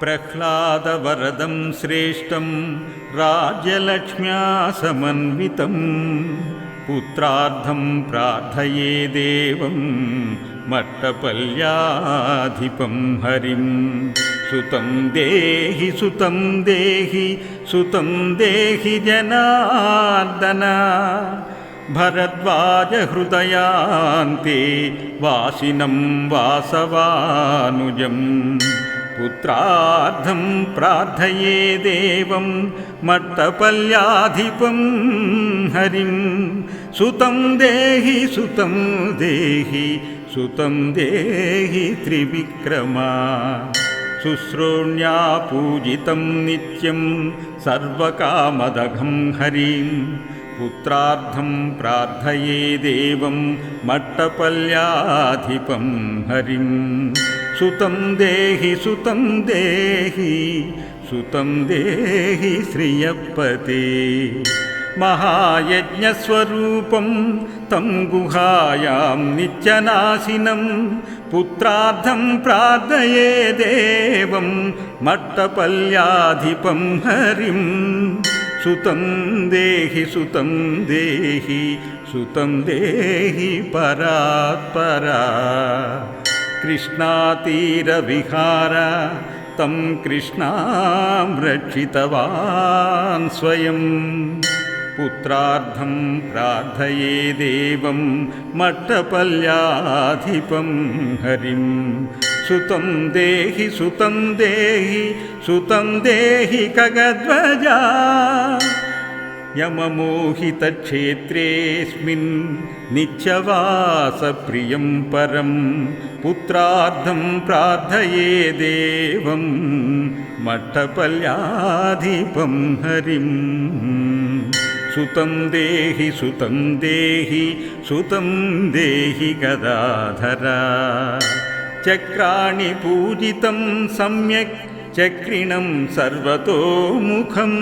प्रह्लादवरदं श्रेष्ठं राज्यलक्ष्म्या समन्वितं पुत्रार्थं प्रार्थये देवं मट्टपल्याधिपं हरिं सुतं देहि सुतं देहि जनार्दन भरद्वाजहृदयान्ते वासिनं वासवानुजम् पुत्रार्थं प्रार्थये देवं मट्टपल्याधिपं हरिं सुतं देहि त्रिविक्रमा शुश्रूण्या पूजितं नित्यं सर्वकामदघं हरिं पुत्रार्थं प्रार्थये देवं मट्टपल्याधिपं हरिं सुतं देहि श्रियपते महायज्ञस्वरूपं तं गुहायां नित्यनाशिनं पुत्रार्थं प्रार्थये देवं मट्टपल्याधिपं हरिं सुतं देहि परात्परा कृष्णातीरविहार तं कृष्णां रक्षितवान् स्वयं पुत्रार्थं प्रार्थये देवं मट्टपल्याधिपं हरिं सुतं देहि खगध्वजा यममोहितक्षेत्रेऽस्मिन् नित्यवासप्रियं परं पुत्रार्थं प्रार्थये देवं मट्टपल्याधिपं हरिं सुतं देहि गदाधरा चक्राणि पूजितं सम्यक् चक्रिणं सर्वतोमुखं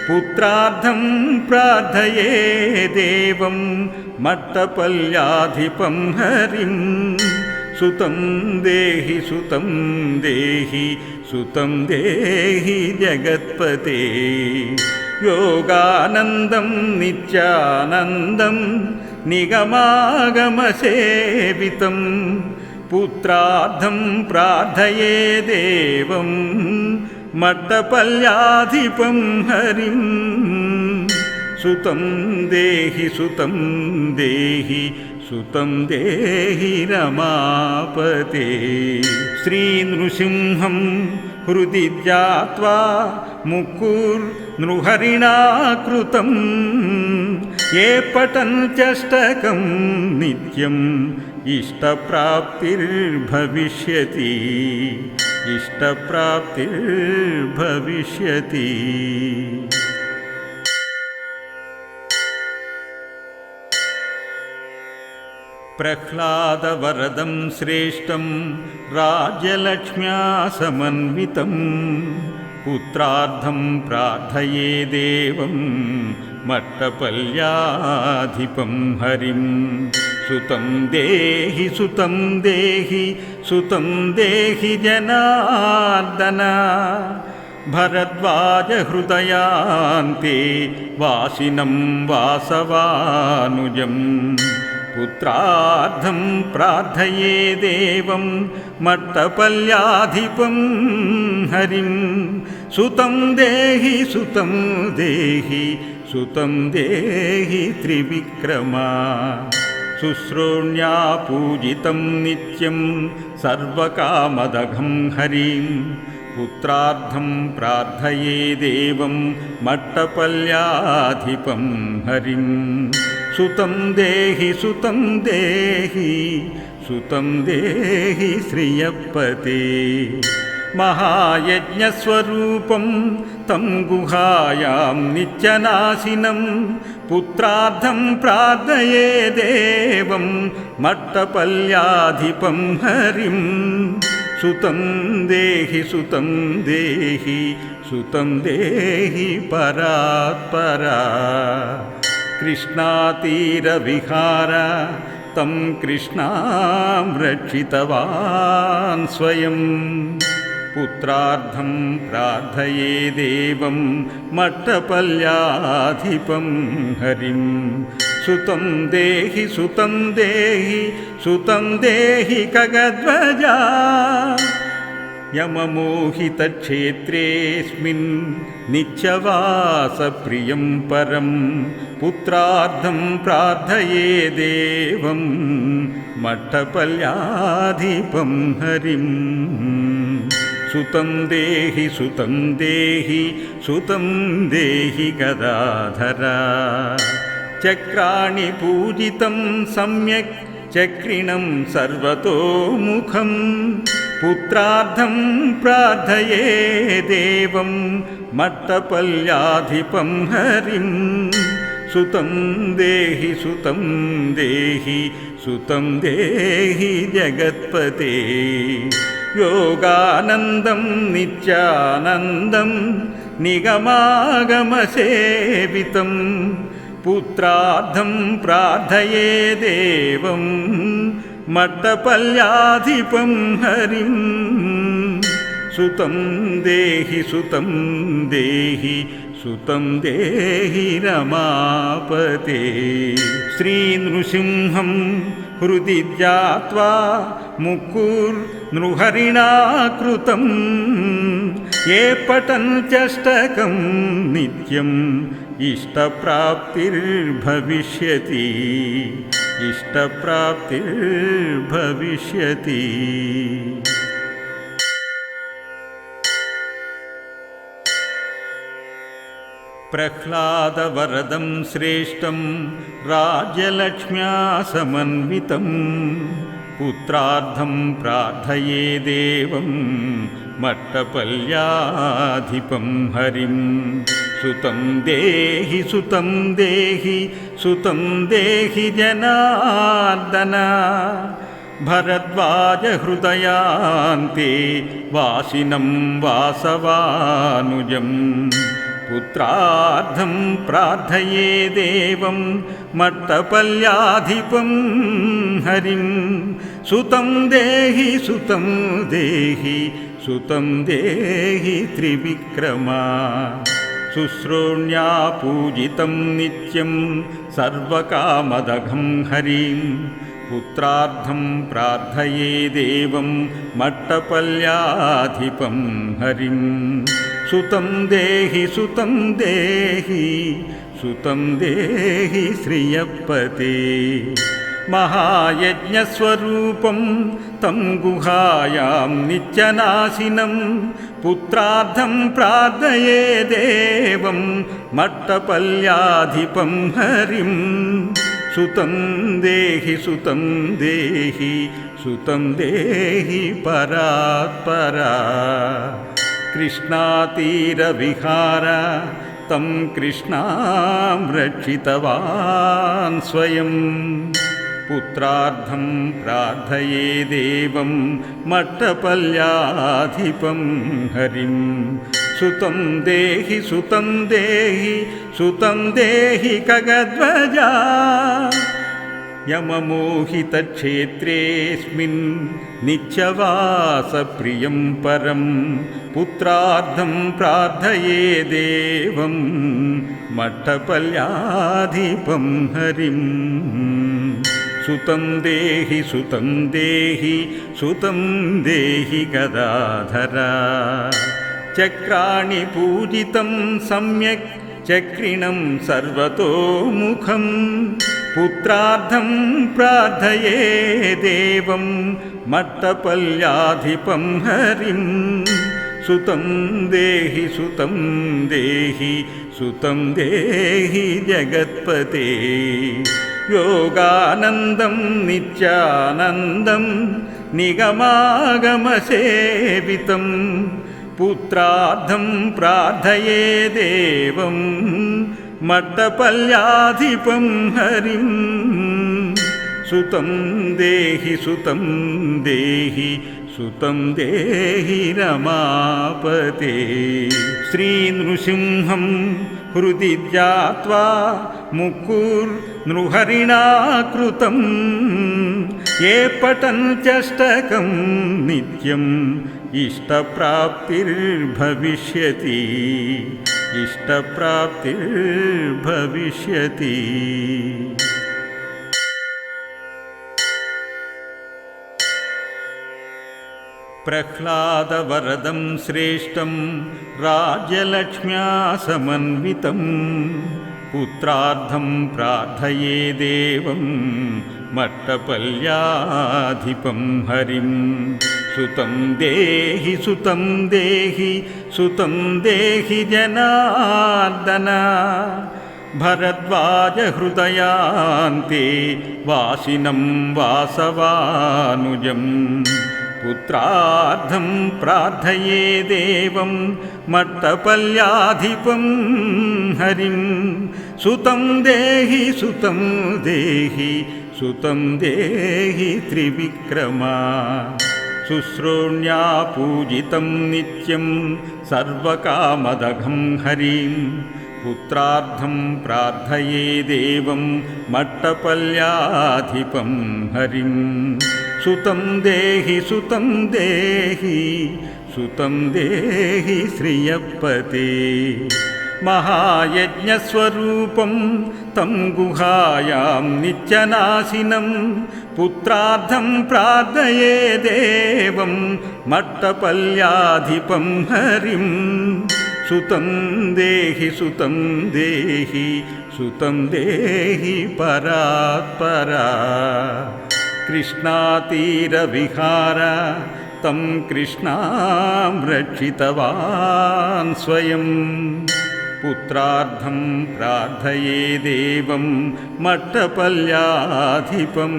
पुत्रार्थं प्रार्थये देवं मट्टपल्याधिपं हरिं सुतं देहि जगत्पते योगानन्दं नित्यानन्दं निगमागमसेवितं पुत्रार्थं प्रार्थये देवं मट्टपल्याधिपं हरिं सुतं देहि रमापते श्रीनृसिंहं हृदि ध्यात्वा मुकुर्नृहरिणा कृतं ये पठन्त्यष्टकं नित्यम् इष्टप्राप्तिर्भविष्यति प्रह्लादवरदं श्रेष्ठं राज्यलक्ष्म्या समन्वितं पुत्रार्थं प्रार्थये देवं मट्टपल्याधिपं हरिं सुतं देहि जनार्दन भरद्वाजहृदयान्ते वासिनं वासवानुजम् पुत्रार्थं प्रार्थये देवं मट्टपल्याधिपं हरिं सुतं देहि त्रिविक्रमा शुश्रूण्या पूजितं नित्यं सर्वकामदघं हरिं पुत्रार्थं प्रार्थये देवं मट्टपल्याधिपं हरिं सुतं देहि श्रियपते महायज्ञस्वरूपं तं गुहायां नित्यनाशिनं पुत्रार्थं प्रार्थये देवं मट्टपल्याधिपं हरिं सुतं देहि परात्परा कृष्णातीरविहार तं कृष्णां रक्षितवान् स्वयं పుత్రార్థం ప్రార్థయే దేవం మట్టపల్యాధిపం హరిం సుతం దేహి సుతం దేహి సుతం దేహి ఖగధ్వజా యమమోహితక్షేత్రేస్మిన్ నిత్యవాసప్రియం పరం పుత్రార్థం ప్రార్థయే దేవం మట్టపల్యాధిపం హరిం సుతం దేహి సుతం దేహి సుతం దేహి గదాధరా చక్రాణి పూజితం సమ్యక్ చక్రిణం సర్వతోముఖం పుత్రార్థం ప్రార్థయే దేవం మట్టపల్యాధిపం హరిం సుతం దేహి సుతం దేహి సుతం దేహి జగత్పతే యోగానందం నిత్యానందం నిగమాగమసేవితం పుత్రార్థం ప్రార్థయే దేవం మట్టపల్యాధిపం హరిం సుతం దేహి సుతం దేహి సుతం దేహి రమాపతే శ్రీనృసింహం హృది ధ్యాత్వా ముకుర్నృహరిణా కృతం ఏ పఠంత్యష్టకం నిత్యం ఇష్టప్రాప్తిర్భవిష్యతి ఇష్టప్రాప్తిర్భవిష్యతి. ప్రహ్లాదవరదం శ్రేష్టం రాజ్యలక్ష్మ్యా సమన్వితం పుత్రార్థం ప్రార్థయే దేవం మట్టపల్యాధిపం హరిం సుతం దేహి సుతం దేహి సుతం దేహి జనార్దన భరద్వాజ హృదయాంతే వాసినం వాసవానుజం పుత్రార్థం ప్రార్థయే దేవం మట్టపల్యాధిపం హరిం సుతం దేహి సుతం దేహి సుతం దేహి త్రివిక్రమా శుశ్రోణ్యా పూజితం నిత్యం సర్వకామదఘం హరిం పుత్రార్థం ప్రార్థయే దేవం మట్టపల్యాధిపం హరిం సుతం దేహి సుతం దేహి సుతం దేహి శ్రియపతే మహాయజ్ఞస్వరూపం తం గుహాయాం నిత్యనాశినం పుత్రార్థం ప్రార్థయే దేవం మట్టపల్యాధిపం హరిం సుతం దేహి సుతం దేహి సుతం దేహి పరాత్పరా కృష్ణాతీరవిహార తం కృష్ణాం రక్షితవాన్ స్వయం పుత్రార్థం ప్రార్థయే దేవం మట్టపల్యాధిపం హరిం సుతం దేహి సుతం దేహి సుతం దేహి ఖగధ్వజా యమమోహితక్షేత్రేస్మిన్ నిత్యవాసప్రియం పరం పుత్రార్థం ప్రార్థయే దేవం మట్టపల్యాధిపం హరిం సుతం దేహి సుతం దేహి సుతం దేహి గదాధరా చక్రాణి పూజితం సమ్యక్ చక్రిణం సర్వతోముఖం పుత్రార్థం ప్రార్థయే దేవం మట్టపల్యాధిపం హరిం సుతం దేహి సుతం దేహి సుతం దేహి జగత్పతే యోగానందం నిత్యానందం నిగమాగమసేవితం పుత్రార్థం ప్రార్థయే దేవం మట్టపల్యాధిపం హరిం సుతం దేహి సుతం దేహి సుతం దేహి రమాపతే శ్రీనృసింహం హృది ధ్యాత్వా ముకుర్నృహరిణా కృతం ఏ పఠంత్యష్టకం నిత్యం इष्टप्राप्तिर्भविष्यति इष्टप्राप्तिर्भविष्यति। प्रह्लादवरदं श्रेष्ठं राज्यलक्ष्म्या समन्वितं पुत्रार्थं प्रार्थये देवं मट्टपल्याधिपं हरिं। सुतं देहि सुतं देहि सुतं देहि जनार्दन भरद्वाजहृदयान्ते वासिनं वासवानुजम्। पुत्रार्थं प्रार्थये देवं मट्टपल्याधिपं हरिं। सुतं देहि सुतं देहि सुतं देहि त्रिविक्रमा। शुश्रूण्या पूजितं नित्यं सर्वकामदघं हरिं। पुत्रार्थं प्रार्थये देवं मट्टपल्याधिपं हरिं। सुतं देहि सुतं देहि सुतं देहि श्रियपते। महायज्ञस्वरूपं तं गुहायां नित्यनाशिनं पुत्रार्थं प्रार्थये देवं मट्टपल्याधिपं हरिं। सुतं देहि सुतं देहि सुतं देहि परात्परा। कृष्णातीरविहार तं कृष्णां रक्षितवान् स्वयं। पुत्रार्थं प्रार्थये देवं मट्टपल्याधिपं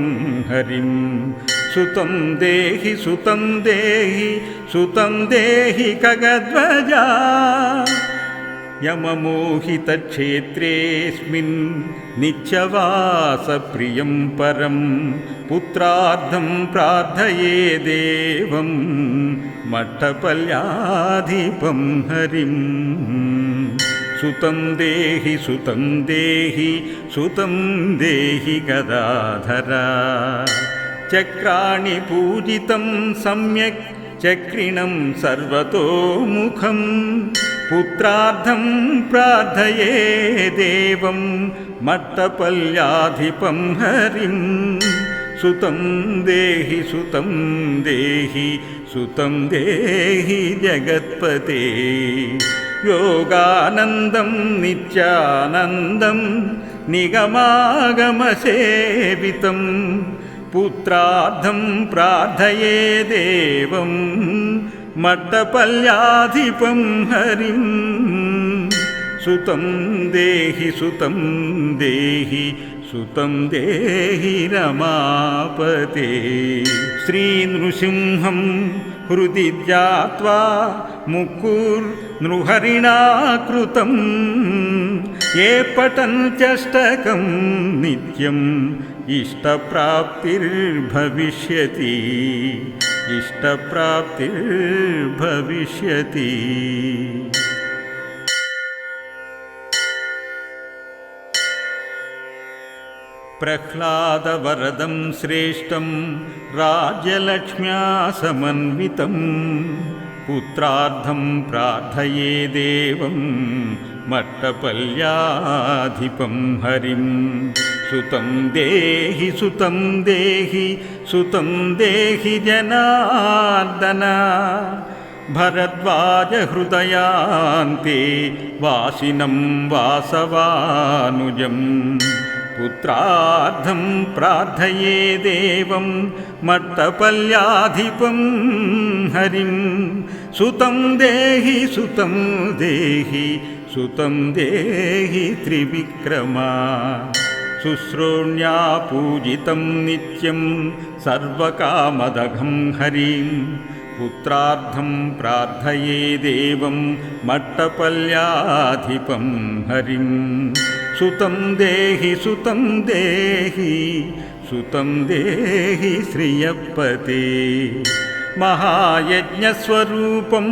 हरिं। सुतं देहि सुतं देहि सुतं देहि खगध्वजा। यममोहितक्षेत्रेऽस्मिन् नित्यवासप्रियं परं पुत्रार्थं प्रार्थये देवं मट्टपल्याधिपं हरिं। सुतं देहि सुतं देहि सुतं देहि गदाधरा। चक्राणि पूजितं सम्यक् चक्रिणं सर्वतोमुखं पुत्रार्थं प्रार्थये देवं मट्टपल्याधिपं हरिं। सुतं देहि सुतं देहि सुतं देहि जगत्पते। योगानन्दं नित्यानन्दं निगमागमसेवितं पुत्रार्थं प्रार्थये देवं मट्टपल्याधिपं हरिं। सुतं देहि सुतं देहि सुतं देहि रमापते। श्रीनृसिंहं हृदि ध्यात्वा मुकुर्नृहरिणा कृतं ये पठन्त्यष्टकं नित्यम् इष्टप्राप्तिर्भविष्यति इष्टप्राप्तिर्भविष्यति। प्रह्लादवरदं श्रेष्ठं राज्यलक्ष्म्या समन्वितं पुत्रार्थं प्रार्थये देवं मट्टपल्याधिपं हरिं। सुतं देहि सुतं देहि सुतं देहि जनार्दन भरद्वाजहृदयान्ते वासिनं वासवानुजम्। पुत्रार्थं प्रार्थये देवं मट्टपल्याधिपं हरिं। सुतं देहि सुतं देहि सुतं देहि त्रिविक्रमा। शुश्रूण्या पूजितं नित्यं सर्वकामदघं हरिं। पुत्रार्थं प्रार्थये देवं मट्टपल्याधिपं हरिं। सुतं देहि सुतं देहि सुतं देहि श्रियपते। महायज्ञस्वरूपं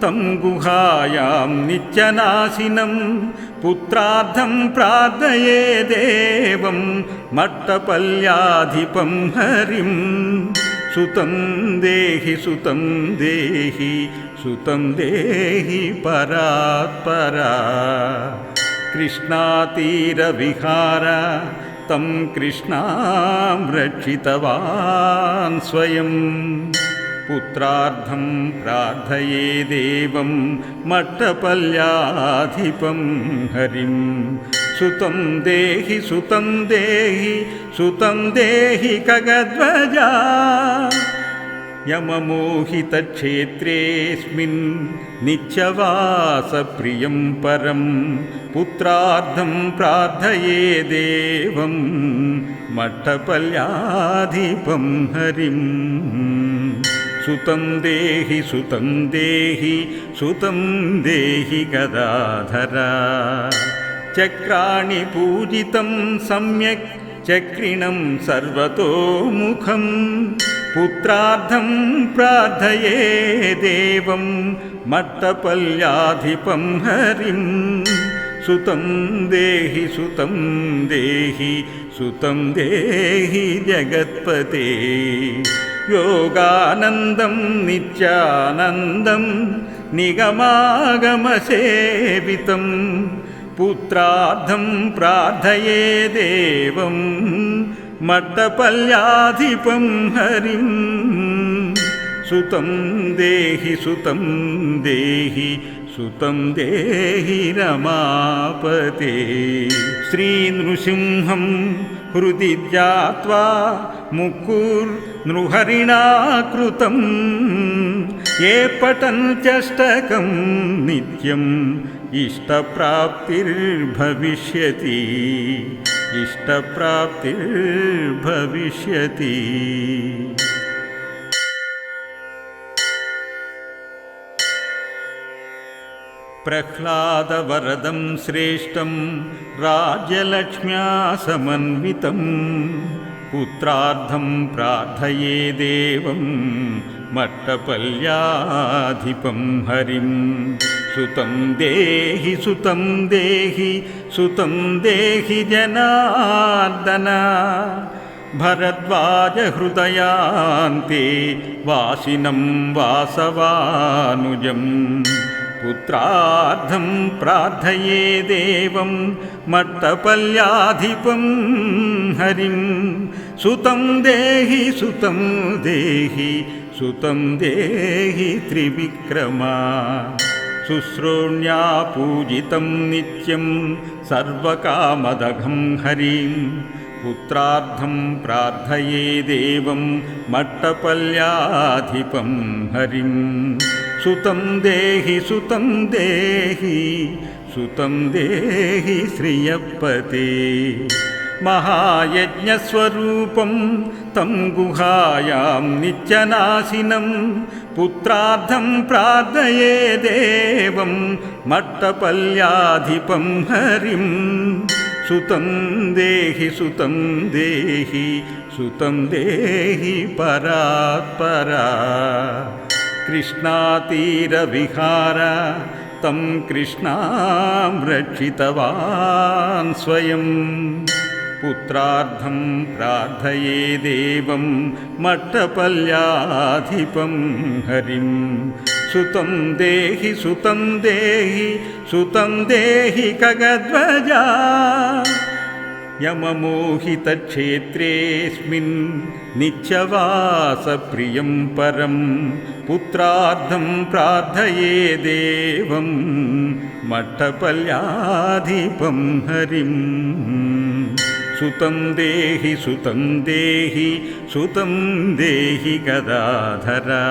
तं गुहायां नित्यनाशिनं पुत्रार्थं प्रार्थये देवं मट्टपल्याधिपं हरिं। సుతం దేహి సుతం దేహి సుతం దేహి పరాత్పరా కృష్ణాతీరవిహార తం కృష్ణాం రక్షితవాన్ స్వయం పుత్రార్థం ప్రార్థయే దేవం మట్టపల్యాధిపం హరిం సుతం దేహి సుతం దేహి సుతం దేహి ఖగధ్వజా యమమోహితక్షేత్రేస్మిన్ నిత్యవాసప్రియం పరం పుత్రార్థం ప్రార్థయే దేవం మట్టపల్యాధిపం హరిం సుతం దేహి సుతం దేహి సుతం దేహి గదాధరా చక్రాణి పూజితం సమ్యక్ చక్రిణం సర్వతోముఖం పుత్రార్థం ప్రార్థయే దేవం మట్టపల్యాధిపం హరిం సుతం దేహి సుతం దేహి సుతం దేహి జగత్పతే యోగానందం నిత్యానందం నిగమాగమసేవితం పుత్రార్థం ప్రార్థయే దేవం మట్టపల్యాధిపం హరిం సుతం దేహి సుతం దేహి సుతం దేహి రమాపతే శ్రీనృసింహం హృది ధ్యాత్వా ముకుర్నృహరిణా కృతం ఏ పఠంత్యష్టకం నిత్యం ఇష్టప్రాప్తిర్భవిష్యతి ఇష్టప్రాప్తిర్భవిష్యతి. ప్రహ్లాదవరదం శ్రేష్టం రాజ్యలక్ష్మ్యా సమన్వితం పుత్రార్థం ప్రార్థయే దేవం మట్టపల్యాధిపం హరిం సుతం దేహి సుతం దేహి సుతం దేహి జనార్దన భరద్వాజ హృదయాంతే వాసినం వాసవానుజం పుత్రార్థం ప్రార్థయే దేవం మట్టపల్యాధిపం హరిం సుతం దేహి సుతం దేహి సుతం దేహి త్రివిక్రమా శుశ్రూణ్యా పూజితం నిత్యం సర్వకామదఘం హరిం పుత్రార్థం ప్రార్థయే దేవం మట్టపల్యాధిపం హరిం సుతం దేహి సుతం దేహి సుతం దేహి శ్రియపతే మహాయజ్ఞస్వరూపం తం గుహాయాం నిత్యనాశినం పుత్రార్థం ప్రార్థయే దేవం మట్టపల్యాధిపం హరిం సుతం దేహి సుతం దేహి సుతం దేహి పరాత్పరా కృష్ణాతీరవిహార తం కృష్ణాం రక్షితవాన్ స్వయం పుత్రార్థం ప్రార్థయే దేవం మట్టపల్యాధిపం హరిం సుతం దేహి సుతం దేహి సుతం దేహి ఖగధ్వజా యమమోహితక్షేత్రేస్మిన్ నిత్యవాసప్రియం పరం పుత్రార్థం ప్రార్థయే దేవం మట్టపల్యాధిపం హరిం సుతం దేహి సుతం దేహి సుతం దేహి గదాధరా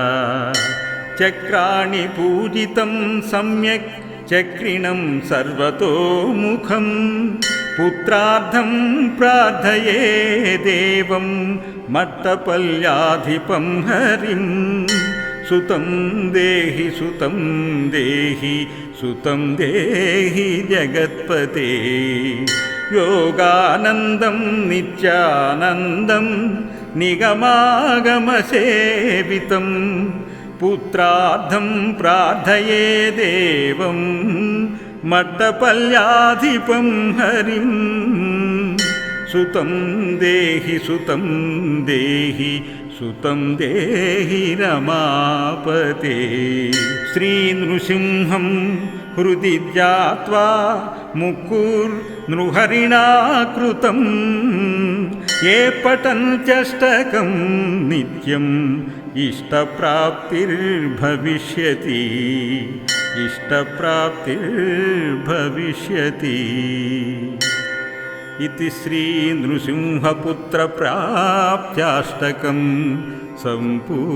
చక్రాణి పూజితం సమ్యక్ చక్రిణం సర్వతోముఖం పుత్రార్థం ప్రార్థయే దేవం మట్టపల్యాధిపం హరిం సుతం దేహి సుతం దేహి సుతం దేహి జగత్పతే యోగానందం నిత్యానందం నిగమాగమసేవితం పుత్రార్థం ప్రార్థయే దేవం మట్టపల్యాధిపం హరిం సుతం దేహి సుతం దేహి సుతం దేహి రమాపతే. శ్రీనృసింహం హృది ధ్యాత్వా ముకుర్నృహరిణా కృతం. ఏ పఠంత్యష్టకం నిత్యం ఇష్టప్రాప్తిర్భవిష్యతి. ఇష్టప్రాప్తిర్భవిష్యతి. इति श्रीनृसिंहपुत्रप्राप्त्याष्टकं सम्पूर्णम्.